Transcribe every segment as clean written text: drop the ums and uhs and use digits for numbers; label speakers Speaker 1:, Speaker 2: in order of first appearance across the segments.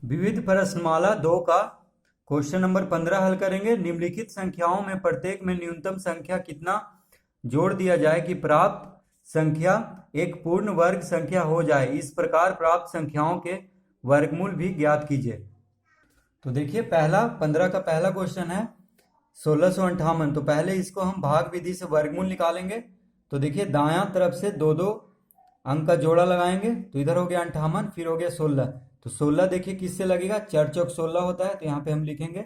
Speaker 1: विविध प्रश्नमाला 2 का question number 15 हल करेंगे। निम्नलिखित संख्याओं में प्रत्येक में न्यूनतम संख्या कितना जोड़ दिया जाए कि प्राप्त संख्या एक पूर्ण वर्ग संख्या हो जाए। इस प्रकार प्राप्त संख्याओं के वर्गमूल भी ज्ञात कीजिए। तो देखिए, 15 का पहला क्वेश्चन है 1658। तो पहले इसको हम भाग विधि से वर्गमूल निकालेंगे। तो देखिए, दायां तरफ से दो दो अंक का जोड़ा लगाएंगे। तो इधर हो गया 58, फिर हो गया 16। तो 16 देखिए किससे लगेगा, 4 चौक 16 होता है। तो यहाँ पे हम लिखेंगे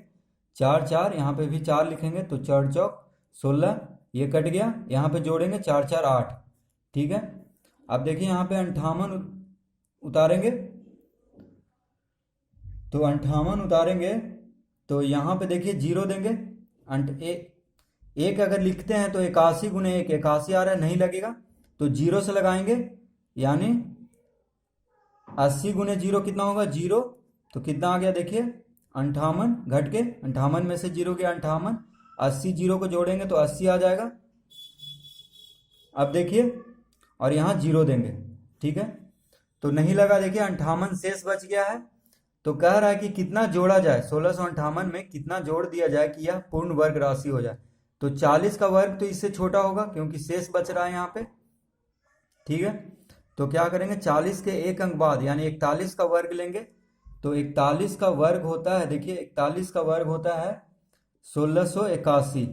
Speaker 1: 4 4, यहाँ पे भी 4 लिखेंगे। तो 4 चौक 16, ये कट गया। यहाँ पे जोड़ेंगे 4 4 8। ठीक है। अब देखिए यहाँ पे 58 उतारेंगे। तो 58 उतारेंगे तो यहाँ पे देखिए 0 देंगे। एक अगर लिखते हैं तो 81 गुने 1 81 आ रहा है, नहीं लगेगा। तो 0 से लगाएंगे, यानी 80 गुने 0 कितना होगा, 0। तो कितना आ गया देखिए 58, घट के 58 में से 0 गया 58। 80 0 को जोड़ेंगे तो 80 आ जाएगा। अब देखिए, और यहाँ 0 देंगे। ठीक है। तो नहीं लगा, देखिए 58 शेष बच गया है। तो कह रहा है कि कितना जोड़ा जाए, 1658 में कितना जोड़ दिया जाए कि यह पूर्ण वर्ग राशि हो जाए। तो 40 का वर्ग तो इससे छोटा होगा क्योंकि शेष बच रहा है यहाँ पे। ठीक है। तो क्या करेंगे, 40 के एक अंक बाद यानी 41 का वर्ग लेंगे। तो 41 का वर्ग होता है, देखिए 41 का वर्ग होता है 1681।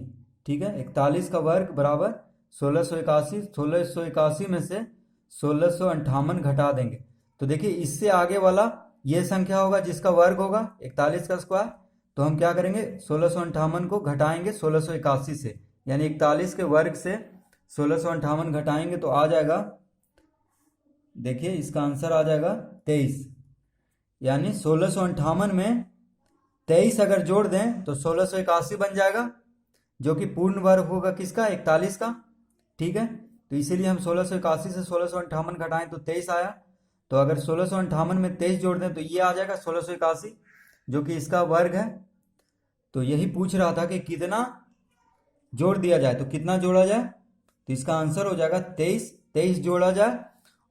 Speaker 1: ठीक है। 41 का वर्ग बराबर 1681। 1681 में से 1658 घटा देंगे। तो देखिए इससे आगे वाला ये संख्या होगा जिसका वर्ग होगा 41 का स्क्वायर। तो हम क्या करेंगे, 1658 को घटाएंगे 1681 से, यानी 41 के वर्ग से 1658 घटाएंगे तो आ जाएगा, देखिए इसका आंसर आ जाएगा 23। यानी 1658 में 23 अगर जोड़ दें तो 1681 बन जाएगा, जो कि पूर्ण वर्ग होगा किसका, 41 का। ठीक है। तो इसीलिए हम 1681 से 1658 घटाएं तो 23 आया। तो अगर 1658 में 23 जोड़ दें तो ये आ जाएगा 1681, जो कि इसका वर्ग है। तो यही पूछ रहा था कि कितना जोड़ दिया जाए, तो कितना जोड़ा जाए। तो इसका आंसर हो जाएगा 23। 23 जोड़ा जाए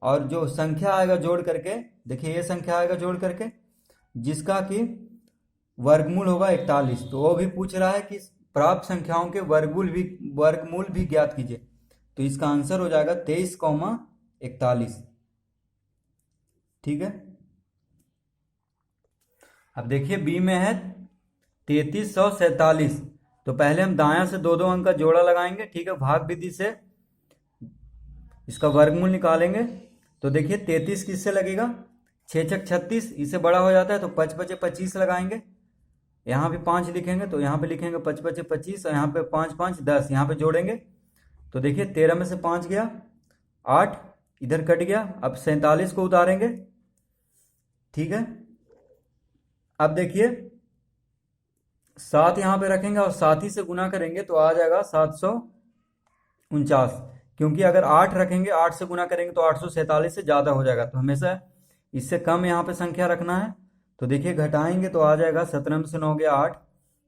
Speaker 1: और जो संख्या आएगा जोड़ करके, देखिए ये संख्या आएगा जोड़ करके जिसका कि वर्गमूल होगा 41। तो वो भी पूछ रहा है कि प्राप्त संख्याओं के वर्गमूल भी ज्ञात कीजिए। तो इसका आंसर हो जाएगा 23,41। ठीक है। अब देखिए बी में है 3347। तो पहले हम दायां से दो दो अंक का जोड़ा लगाएंगे। ठीक है। भाग विधि से इसका वर्गमूल निकालेंगे। तो देखिए 33 किससे लगेगा, 6 छक 36, इससे बड़ा हो जाता है। तो 5 5 25 लगाएंगे। यहाँ भी 5 लिखेंगे तो यहाँ पे लिखेंगे 5 5 25, और यहाँ पे 5 5 10, यहाँ पे जोड़ेंगे। तो देखिए 13 में से 5 गया 8, इधर कट गया। अब 47 को उतारेंगे। ठीक है। अब देखिए 7 यहाँ पे रखेंगे और 7 ही से गुना करेंगे तो आ जाएगा 749। क्योंकि अगर 8 रखेंगे, 8 से गुना करेंगे तो 847 से ज़्यादा हो जाएगा। तो हमेशा इससे कम यहाँ पे संख्या रखना है। तो देखिए घटाएंगे तो आ जाएगा 17 में से 9 गया 8,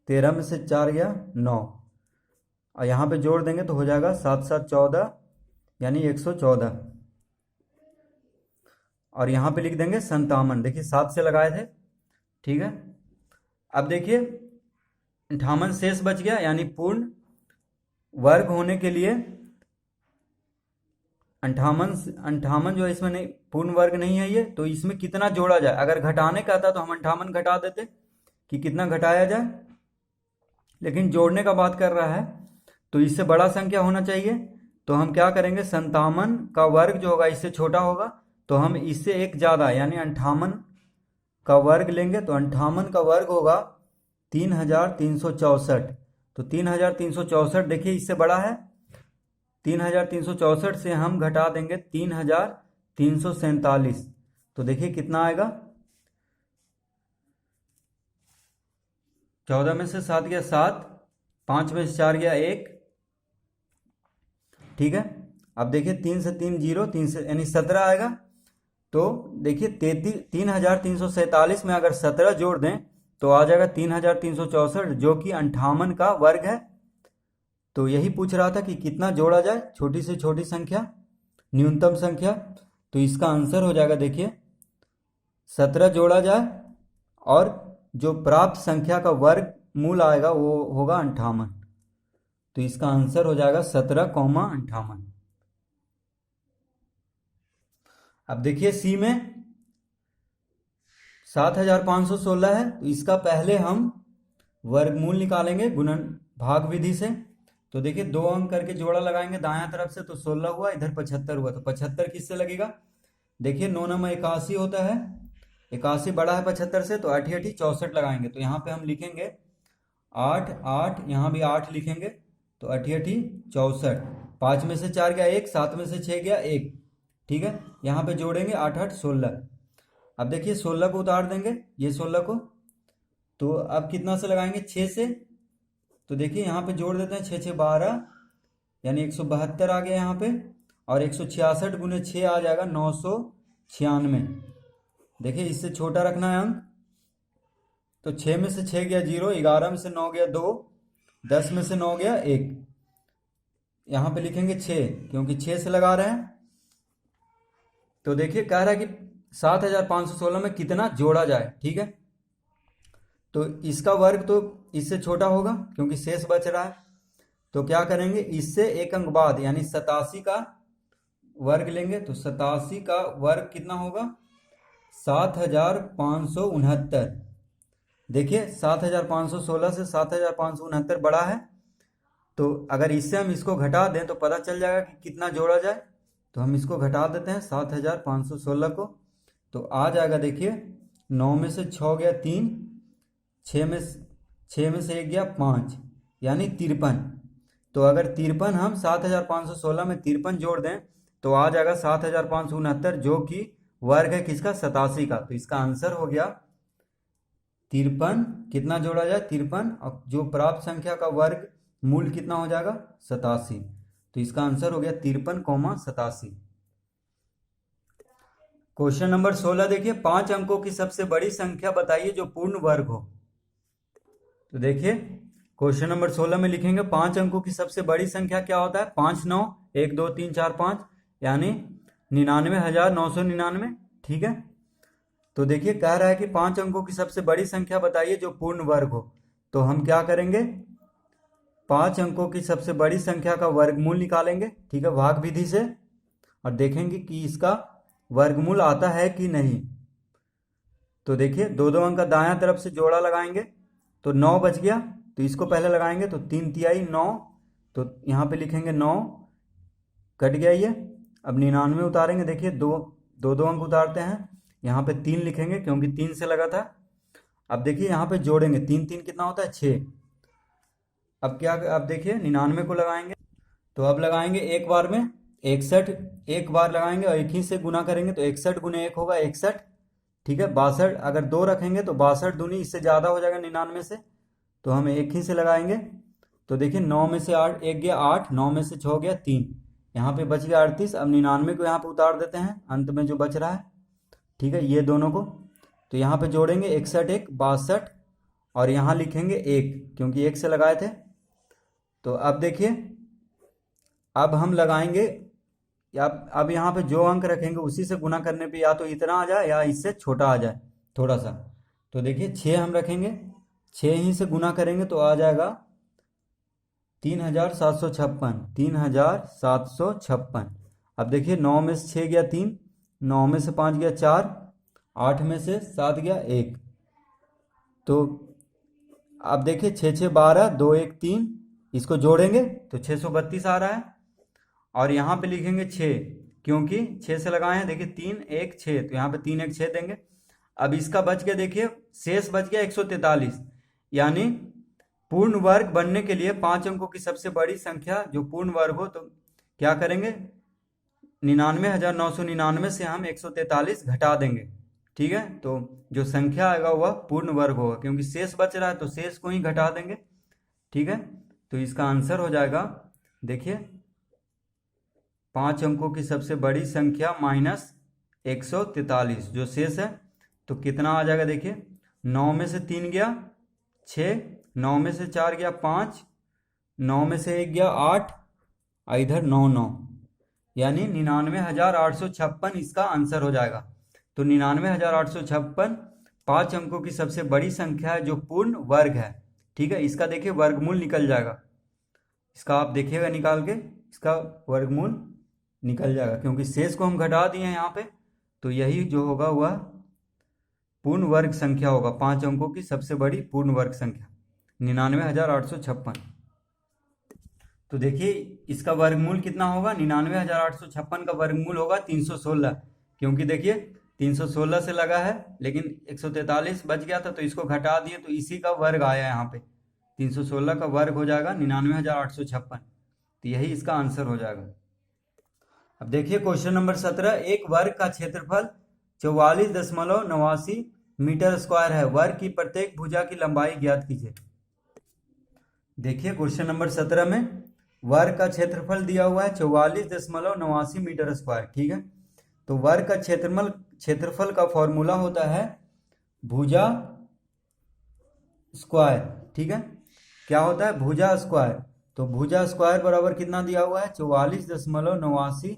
Speaker 1: 13 में से 4 गया 9, और यहाँ पे जोड़ देंगे तो हो जाएगा 7 7 14, यानी 114। और यहाँ पे लिख देंगे 57। देखिए 7 से लगाए थे। ठीक है। अब देखिए 58 शेष बच गया, यानी पूर्ण वर्ग होने के लिए 58 जो है इसमें नहीं, पूर्ण वर्ग नहीं है ये। तो इसमें कितना जोड़ा जाए, अगर घटाने का था तो हम 58 घटा देते कि कितना घटाया जाए, लेकिन जोड़ने का बात कर रहा है तो इससे बड़ा संख्या होना चाहिए। तो हम क्या करेंगे, 57 का वर्ग जो होगा इससे छोटा होगा। तो हम इससे एक ज़्यादा यानी 58 का वर्ग लेंगे। तो 58 का वर्ग होगा 3364। तो 3364 देखिए इससे बड़ा है। 3364 से हम घटा देंगे 3347। तो देखिए कितना आएगा, 14 में से 7 गया 7, 5 में से 4 गया 1। ठीक है। अब देखिए 3 से 3 0, 3 से यानी 17 आएगा। तो देखिए 3347 में अगर 17 जोड़ दें तो आ जाएगा 3364, जो कि 58 का वर्ग है। तो यही पूछ रहा था कि कितना जोड़ा जाए, छोटी से छोटी संख्या, न्यूनतम संख्या। तो इसका आंसर हो जाएगा, देखिए 17 जोड़ा जाए और जो प्राप्त संख्या का वर्ग मूल आएगा वो होगा 58। तो इसका आंसर हो जाएगा 17,58। अब देखिए सी में 7,516 है, तो इसका पहले हम वर्गमूल निकालेंगे गुणन भाग विधि से। तो देखिए 2 अंक करके जोड़ा लगाएंगे दायां तरफ से, तो 16 हुआ, इधर 75 हुआ। तो 75 किससे लगेगा? देखिए 9 9 81 होता है, 81 बड़ा है 75 से, तो 8 8 64 लगाएंगे। तो यहाँ पे हम लिखेंगे 8 8, यहाँ भी 8 लिखेंगे, तो 8 8 64। 5 में से 4 गया 1, 7 में से 6 गया 1, ठीक है। यहाँ पे जोड़ेंगे 8 8 16। अब देखिए 16 को उतार देंगे, ये 16 को, तो अब कितना से लगाएंगे? 6 से। तो देखिए यहाँ पे जोड़ देते हैं, 6 6 12, यानी 172 आ गया यहाँ पे, और 166 गुने 6 आ जाएगा 996। देखिए इससे छोटा रखना है अंक, तो 6 में से 6 गया 0, 11 में से 9 गया 2, 10 में से 9 गया 1। यहाँ पे लिखेंगे 6, क्योंकि 6 से लगा रहे हैं। तो देखिए कह रहा है कि 7,516 में कितना जोड़ा जाए, ठीक है। तो इसका वर्ग तो इससे छोटा होगा क्योंकि शेष बच रहा है। तो क्या करेंगे, इससे एक अंक बाद यानी 87 का वर्ग लेंगे। तो 87 का वर्ग कितना होगा? 7,569। देखिए 7,516 से 7,569 बड़ा है, तो अगर इससे हम इसको घटा दें तो पता चल जाएगा कि कितना जोड़ा जाए। तो हम इसको घटा देते हैं 7,516 को, तो आ जाएगा देखिए 9 में से 6 गया 3, 6 में से 1 गया 5, यानी 53। तो अगर 53 हम 7,516 में 53 जोड़ दें तो आ जाएगा 7,569, जो कि वर्ग है किसका? 87 का। तो इसका आंसर हो गया 53। कितना जोड़ा जाए? 53, और जो प्राप्त संख्या का वर्ग मूल कितना हो जाएगा? 87। तो इसका आंसर हो गया 53,87। क्वेश्चन नंबर 16 देखिए, 5 अंकों की सबसे बड़ी संख्या बताइए जो पूर्ण वर्ग हो। तो देखिए क्वेश्चन नंबर 16 में लिखेंगे 5 अंकों की सबसे बड़ी संख्या क्या होता है? 5 9 1 2 3 4 5, यानी 99,999, ठीक है। तो देखिए कह रहा है कि 5 अंकों की सबसे बड़ी संख्या बताइए जो पूर्ण वर्ग हो। तो हम क्या करेंगे, 5 अंकों की सबसे बड़ी संख्या का वर्गमूल निकालेंगे, ठीक है, भाग विधि से, और देखेंगे कि इसका वर्गमूल आता है कि नहीं। तो देखिए 2 2 अंक का दायां तरफ से जोड़ा लगाएंगे, तो 9 बच गया, तो इसको पहले लगाएंगे, तो 3 तिहाई 9, तो यहाँ पे लिखेंगे 9, कट गया ये। अब 99 उतारेंगे, देखिए 2 2 अंक उतारते हैं, यहाँ पे 3 लिखेंगे क्योंकि 3 से लगा था। अब देखिए यहाँ पे जोड़ेंगे, 3 3 कितना होता है? 6। अब क्या, अब देखिए 99 को लगाएंगे, तो अब लगाएंगे एक बार में 61, एक बार लगाएंगे और एक ही से गुना करेंगे, तो 61 गुने 1 होगा 61, ठीक है। 62, अगर 2 रखेंगे तो 62 दूनी इससे ज़्यादा हो जाएगा 99 से, तो हम एक ही से लगाएंगे। तो देखिए 9 में से 8 1 गया 8, 9 में से 6 गया 3, यहाँ पे बच गया 38। अब 99 को यहाँ पे उतार देते हैं अंत में जो बच रहा है, ठीक है, ये दोनों को। तो यहाँ पे जोड़ेंगे 61 1 62, और यहाँ लिखेंगे 1 क्योंकि 1 से लगाए थे। तो अब देखिए अब हम लगाएंगे, या अब यहाँ पे जो अंक रखेंगे उसी से गुना करने पे या तो इतना आ जाए या इससे छोटा आ जाए थोड़ा सा। तो देखिए 6 हम रखेंगे, 6 ही से गुना करेंगे तो आ जाएगा 3,756, 3,756। अब देखिए 9 में से 6 गया 3, 9 में से 5 गया 4, 8 में से 7 गया 1। तो अब देखिए 6 6 12, 2 1 3, इसको जोड़ेंगे तो 632 आ रहा है, और यहाँ पे लिखेंगे 6 क्योंकि 6 से लगाए हैं। देखिए 3 1 6, तो यहाँ पे 3 1 6 देंगे। अब इसका बच गया, देखिए शेष बच गया 143, यानी पूर्ण वर्ग बनने के लिए 5 अंकों की सबसे बड़ी संख्या जो पूर्ण वर्ग हो, तो क्या करेंगे, 99,999 से हम 143 घटा देंगे, ठीक है। तो जो संख्या आएगा वह पूर्ण वर्ग होगा, क्योंकि शेष बच रहा है तो शेष को ही घटा देंगे, ठीक है। तो इसका आंसर हो जाएगा, देखिए 5 अंकों की सबसे बड़ी संख्या माइनस 143, जो शेष है तो कितना आ जाएगा, देखिए 9 में से 3 गया 6, 9 में से 4 गया 5, 9 में से 1 गया 8, इधर 9 9, यानी 99,856 इसका आंसर हो जाएगा। तो 99,856 5 अंकों की सबसे बड़ी संख्या है जो पूर्ण वर्ग है, ठीक है। इसका देखिए वर्गमूल निकल जाएगा, इसका आप देखिएगा निकाल के, इसका वर्गमूल निकल जाएगा क्योंकि शेष को हम घटा दिए हैं यहाँ पे, तो यही जो होगा वह पूर्ण वर्ग संख्या होगा, 5 अंकों की सबसे बड़ी पूर्ण वर्ग संख्या 99,856। तो देखिए इसका वर्गमूल कितना होगा, 99,856 का वर्गमूल होगा 316, क्योंकि देखिए 316 से लगा है लेकिन 143 बच गया था तो इसको घटा दिए तो इसी का वर्ग आया यहाँ पे, 316 का वर्ग हो जाएगा 99,856, तो यही इसका आंसर हो जाएगा। अब देखिए क्वेश्चन नंबर 17, एक वर्ग का क्षेत्रफल 44.89 मीटर स्क्वायर है, वर्ग की प्रत्येक भुजा की लंबाई ज्ञात कीजिए। देखिए क्वेश्चन नंबर 17 में वर्ग का क्षेत्रफल दिया हुआ है 44.89 मीटर स्क्वायर, ठीक है। तो वर्ग का क्षेत्रफल का फॉर्मूला होता है भुजा स्क्वायर, ठीक है। क्या होता है, भुजा स्क्वायर। तो भुजा स्क्वायर बराबर कितना दिया हुआ है, 44.89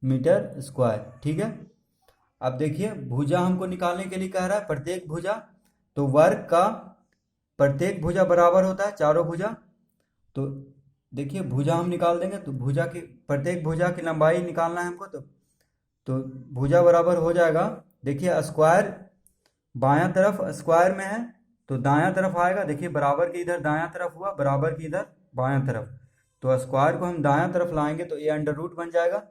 Speaker 1: मीटर स्क्वायर, ठीक है। अब देखिए भुजा हमको निकालने के लिए कह रहा है प्रत्येक भुजा, तो वर्ग का प्रत्येक भुजा बराबर होता है चारों भुजा, तो देखिए भुजा हम निकाल देंगे, तो भुजा की प्रत्येक भुजा की लंबाई निकालना है हमको, तो भुजा बराबर हो जाएगा, देखिए स्क्वायर बायां तरफ स्क्वायर में है तो दायां तरफ आएगा, देखिए बराबर के इधर दायां तरफ हुआ, बराबर के इधर बायां तरफ, तो स्क्वायर को हम दायां तरफ लाएंगे तो ये अंडर रूट बन जाएगा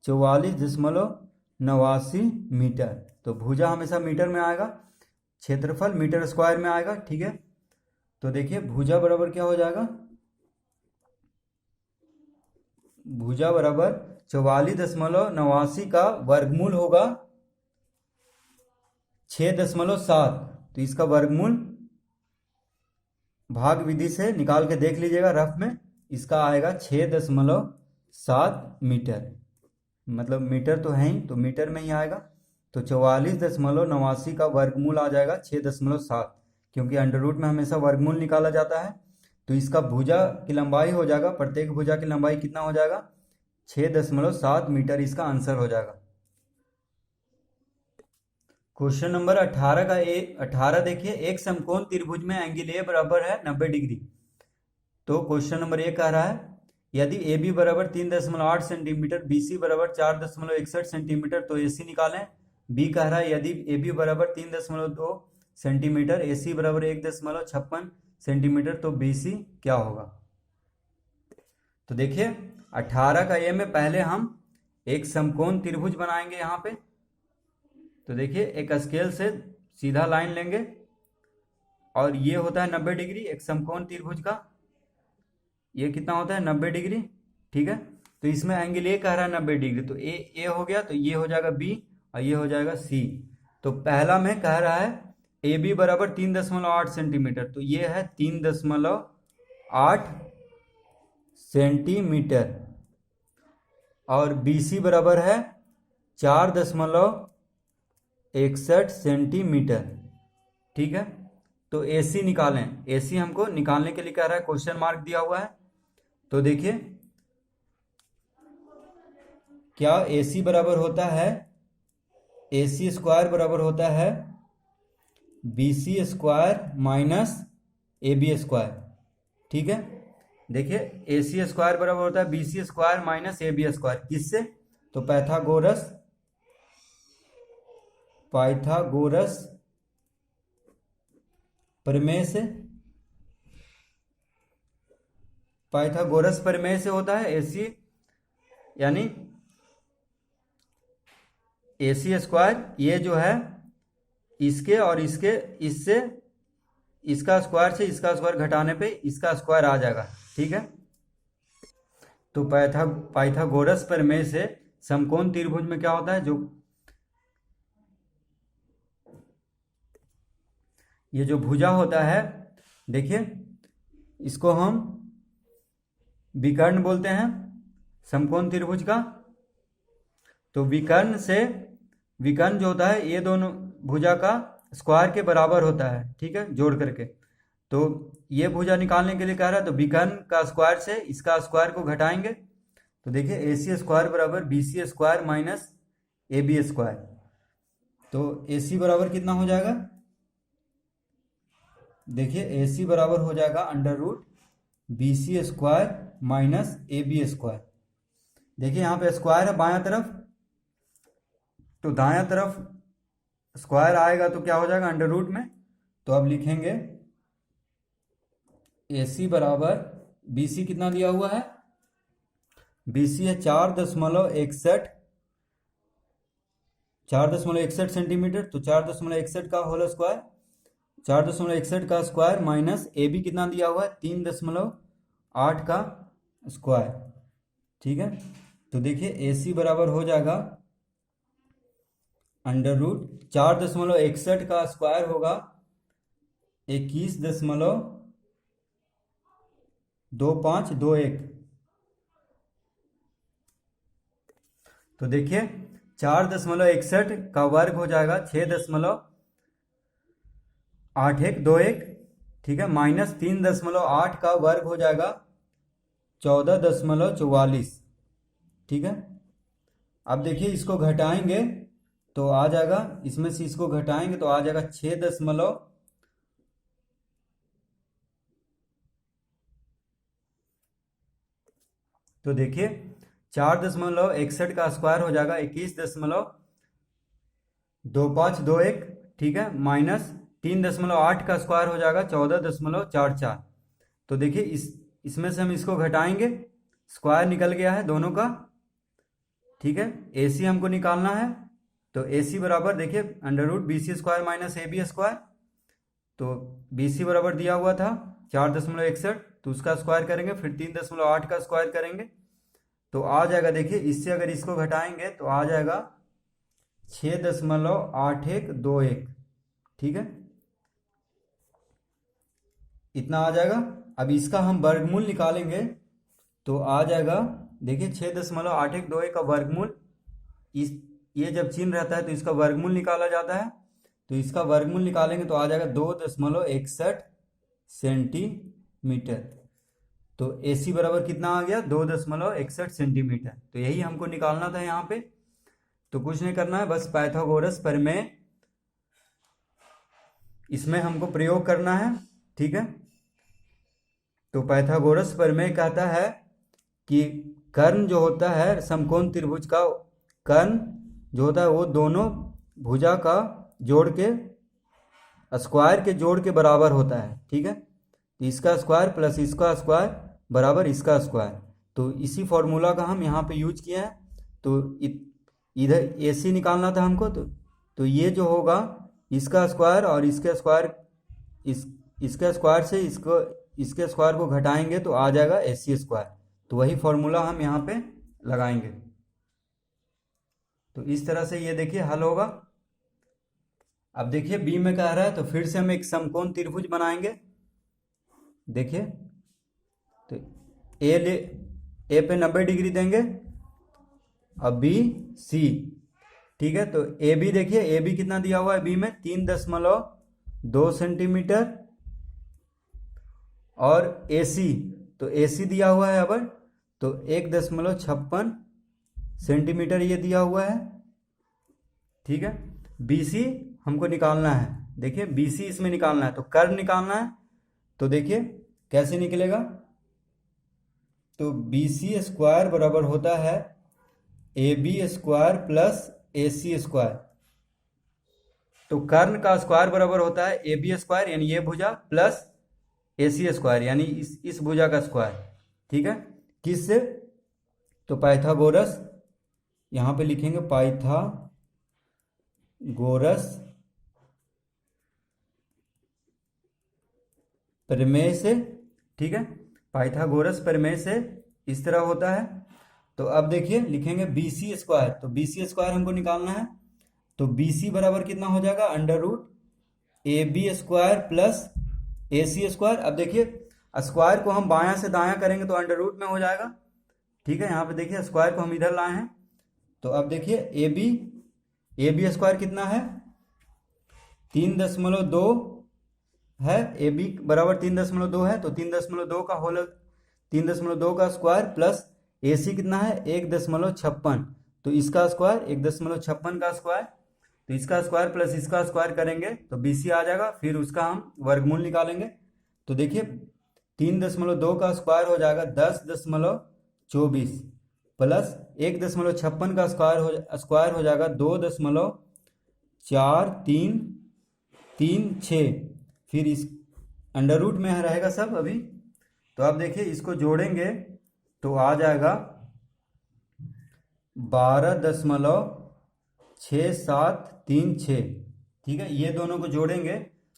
Speaker 1: 44.89 मीटर। तो भुजा हमेशा मीटर में आएगा, क्षेत्रफल मीटर स्क्वायर में आएगा, ठीक है। तो देखिए भुजा बराबर क्या हो जाएगा, भुजा बराबर 44.89 का वर्गमूल होगा 6.7, तो इसका वर्गमूल भाग विधि से निकाल के देख लीजिएगा रफ में, इसका आएगा 6.7 मीटर, मतलब मीटर तो है ही तो मीटर में ही आएगा, तो 44.89 का वर्गमूल आ जाएगा 6.7, क्योंकि अंडर रूट में हमेशा वर्गमूल निकाला जाता है। तो इसका भुजा की लंबाई हो जाएगा, प्रत्येक भुजा की लंबाई कितना हो जाएगा, 6.7 मीटर, इसका आंसर हो जाएगा। क्वेश्चन नंबर 18 देखिए, एक समकोण त्रिभुज में एंगल ए बराबर है 90 डिग्री। तो क्वेश्चन नंबर ए कह रहा है यदि ए बी बराबर 3.8 सेंटीमीटर, बी सी बराबर 4.61 सेंटीमीटर, तो ए सी निकालें। बी कह रहा है यदि ए बी बराबर 3.2 सेंटीमीटर, ए सी बराबर 1.56 सेंटीमीटर, तो बी सी क्या होगा। तो देखिए 18 का ए में पहले हम एक समकोण त्रिभुज बनाएंगे यहाँ पे, तो देखिए एक स्केल से सीधा लाइन लेंगे और ये होता है 90 डिग्री, एक समकोण त्रिभुज का ये कितना होता है 90 डिग्री, ठीक है। तो इसमें एंगल ए कह रहा है 90 डिग्री, तो ए हो गया, तो ये हो जाएगा बी और ये हो जाएगा सी। तो पहला में कह रहा है ए बी बराबर 3.8 सेंटीमीटर, तो ये है 3.8 सेंटीमीटर, और बी सी बराबर है 4.61 सेंटीमीटर, ठीक है। तो ए सी निकालें, ए सी हमको निकालने के लिए कह रहा है, क्वेश्चन मार्क दिया हुआ है। तो देखिए क्या ए सी बराबर होता है, ए सी स्क्वायर बराबर होता है B C square minus A B square, ठीक है। देखिए ए सी स्क्वायर बराबर होता है B C square minus A B square, किससे, तो पाइथागोरस प्रमेय से, पाइथागोरस प्रमेय से होता है एसी, यानी एसी स्क्वायर, ये जो है इसके और इसके इससे इसका स्क्वायर से इसका स्क्वायर घटाने पे इसका स्क्वायर आ जाएगा, ठीक है। तो पाइथागोरस प्रमेय से समकोण त्रिभुज में क्या होता है, जो ये जो भुजा होता है, देखिए इसको हम विकर्ण बोलते हैं समकोण त्रिभुज का। तो विकर्ण जो होता है ये दोनों भुजा का स्क्वायर के बराबर होता है, ठीक है, जोड़ करके। तो ये भुजा निकालने के लिए कह रहा है, तो विकर्ण का स्क्वायर से इसका स्क्वायर को घटाएंगे, तो देखिए ए सी स्क्वायर बराबर B C square minus A B square, तो ए सी बराबर कितना हो जाएगा देखिए ए सी बराबर हो जाएगा under root B C square minus A B square. देखिए यहाँ पे स्क्वायर है बायां तरफ, तो दायां तरफ स्क्वायर आएगा तो क्या हो जाएगा अंडर रूट में। तो अब लिखेंगे ए सी बराबर बी सी कितना दिया हुआ है, बी सी है 4.61 सेंटीमीटर, तो 4.61 का होल स्क्वायर, 4.61 का स्क्वायर माइनस ए बी कितना दिया हुआ है 3.8 का स्क्वायर। ठीक है, तो देखिए ए सी बराबर हो जाएगा अंडर रूट 4.61 का स्क्वायर होगा 21.2521। तो देखिए 4.61 का वर्ग हो जाएगा 6.8121। ठीक है, माइनस 3.8 का वर्ग हो जाएगा 14.44। ठीक है, अब देखिए इसको घटाएंगे तो आ जाएगा, इसमें से इसको घटाएंगे तो आ जाएगा 6 तो देखिए 4.61 का स्क्वायर हो जाएगा 21.2521। ठीक है, माइनस 3.8 का स्क्वायर हो जाएगा 14.44। तो देखिए इसमें से हम इसको घटाएंगे, स्क्वायर निकल गया है दोनों का। ठीक है, ए सी हमको निकालना है, तो ए सी बराबर देखिए under root B C square minus A B square. तो बी सी बराबर दिया हुआ था 4.61, तो उसका स्क्वायर करेंगे, फिर 3.8 का स्क्वायर करेंगे तो आ जाएगा, देखिए इससे अगर इसको घटाएंगे तो आ जाएगा 6.8121। ठीक है, इतना आ जाएगा। अब इसका हम वर्गमूल निकालेंगे तो आ जाएगा, देखिए 6.8121 का वर्गमूल, इस ये जब चिन्ह रहता है तो इसका वर्गमूल निकाला जाता है, तो इसका वर्गमूल निकालेंगे तो आ जाएगा 2.61 सेंटीमीटर। तो ए सी बराबर कितना आ गया 2.61 सेंटीमीटर। तो यही हमको निकालना था यहाँ पे, तो कुछ नहीं करना है, बस पाइथागोरस प्रमेय इसमें हमको प्रयोग करना है। ठीक है, तो पाइथागोरस प्रमेय कहता है कि कर्ण जो होता है समकोण त्रिभुज का, कर्ण जो होता है वो दोनों भुजा का जोड़ के स्क्वायर के जोड़ के बराबर होता है। ठीक है, तो इसका स्क्वायर प्लस इसका स्क्वायर बराबर इसका स्क्वायर। तो इसी फॉर्मूला का हम यहाँ पे यूज किए हैं। तो इधर ए सी निकालना था हमको, तो ये जो होगा इसका स्क्वायर और इसके स्क्वायर, इसके स्क्वायर से इसके स्क्वायर को घटाएंगे तो आ जाएगा ए सी स्क्वायर। तो वही फॉर्मूला हम यहाँ पे लगाएंगे। तो इस तरह से ये देखिए हल होगा। अब देखिए बी में कह रहा है तो फिर से हम एक समकोण त्रिभुज बनाएंगे। देखिए तो ए पे 90 डिग्री देंगे, अब बी सी। ठीक है, तो ए बी देखिए, ए बी कितना दिया हुआ है बी में 3.2 सेंटीमीटर, और ए सी, तो ए सी दिया हुआ है अब तो 1.56 सेंटीमीटर ये दिया हुआ है। ठीक है, बी सी हमको निकालना है। देखिए बी सी इसमें निकालना है, तो कर्व निकालना है। तो देखिए कैसे निकलेगा, तो बी सी स्क्वायर बराबर होता है A B square plus A C square. तो कर्ण का स्क्वायर बराबर होता है ए बी स्क्वायर यानी ये भुजा प्लस ए सी स्क्वायर यानी इस भुजा का स्क्वायर। ठीक है, किससे, तो पाइथागोरस, यहां पे लिखेंगे पाइथागोरस प्रमेय से। ठीक है, पाइथागोरस प्रमेय से इस तरह होता है। तो अब देखिए लिखेंगे बी सी स्क्वायर, तो बी सी स्क्वायर हमको निकालना है। तो बी सी बराबर कितना हो जाएगा under root A B square plus A C square. अब देखिए स्क्वायर को हम बायां से दायां करेंगे तो अंडर रूट में हो जाएगा। ठीक है, यहाँ पे देखिए स्क्वायर को हम इधर लाए हैं, तो अब देखिए ए बी स्क्वायर कितना है 3.2 है, ए बी बराबर 3.2 है, तो 3.2 का होल 3.2 का स्क्वायर प्लस ए सी कितना है 1.56, तो इसका स्क्वायर 1.56 का स्क्वायर। तो इसका स्क्वायर प्लस इसका स्क्वायर करेंगे तो BC आ जाएगा, फिर उसका हम वर्गमूल निकालेंगे। तो देखिए 3.2 का स्क्वायर हो जाएगा 10.24 प्लस 1.56 का स्क्वायर हो जाएगा 2.4336, फिर इस अंडर रूट में रहेगा सब अभी। तो आप देखिए इसको जोड़ेंगे तो आ जाएगा 12.6736। ठीक है, ये दोनों को जोड़ेंगे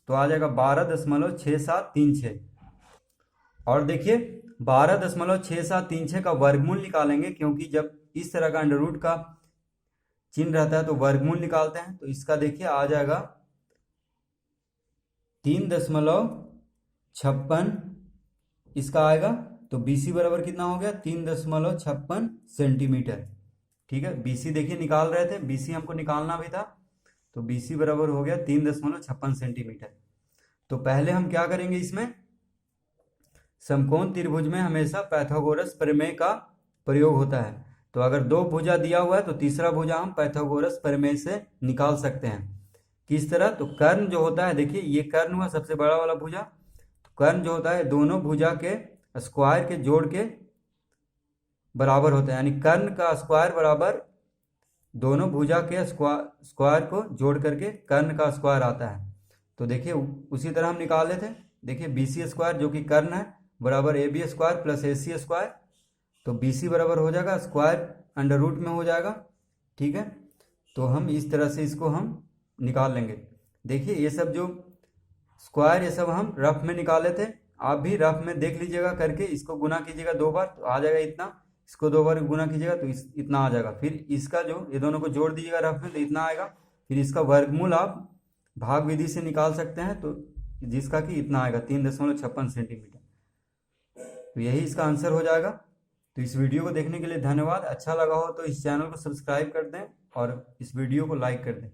Speaker 1: तो आ जाएगा 12.6736। और देखिए 12.6736 का वर्गमूल निकालेंगे, क्योंकि जब इस तरह का अंडर रूट का चिन्ह रहता है तो वर्गमूल निकालते हैं। तो इसका देखिए आ जाएगा 3.56 इसका आएगा। तो BC बराबर कितना हो गया 3.56 सेंटीमीटर। ठीक है, BC देखिए निकाल रहे थे, BC हमको निकालना भी था, तो BC बराबर हो गया 3.56 सेंटीमीटर। तो पहले हम क्या करेंगे, इसमें समकोण त्रिभुज में हमेशा पाइथागोरस प्रमेय का प्रयोग होता है। तो अगर दो भुजा दिया हुआ है तो तीसरा भुजा हम पाइथागोरस प्रमेय से निकाल सकते हैं। किस तरह, तो कर्ण जो होता है, देखिए ये कर्ण हुआ सबसे बड़ा वाला भुजा। तो कर्ण जो होता है दोनों भुजा के स्क्वायर के जोड़ के बराबर होता है, यानी कर्ण का स्क्वायर बराबर दोनों भुजा के स्क्वायर को जोड़ करके कर्ण का स्क्वायर आता है। तो देखिए उसी तरह हम निकाल लेते हैं। देखिए BC स्क्वायर जो कि कर्ण है बराबर AB square plus AC square. तो BC बराबर हो जाएगा स्क्वायर अंडर रूट में हो जाएगा। ठीक है, तो हम इस तरह से इसको हम निकाल लेंगे। देखिए ये सब जो स्क्वायर ये सब हम रफ में निकाले थे, आप भी रफ में देख लीजिएगा करके। इसको गुना कीजिएगा 2 बार तो आ जाएगा इतना, इसको 2 बार गुना कीजिएगा तो इतना आ जाएगा। फिर इसका जो ये दोनों को जोड़ दीजिएगा रफ में तो इतना आएगा। फिर इसका वर्गमूल आप भाग विधि से निकाल सकते हैं, तो जिसका कि इतना आएगा 3.56 सेंटीमीटर। तो यही इसका आंसर हो जाएगा। तो इस वीडियो को देखने के लिए धन्यवाद। अच्छा लगा हो तो इस चैनल को सब्सक्राइब कर दें और इस वीडियो को लाइक कर दें।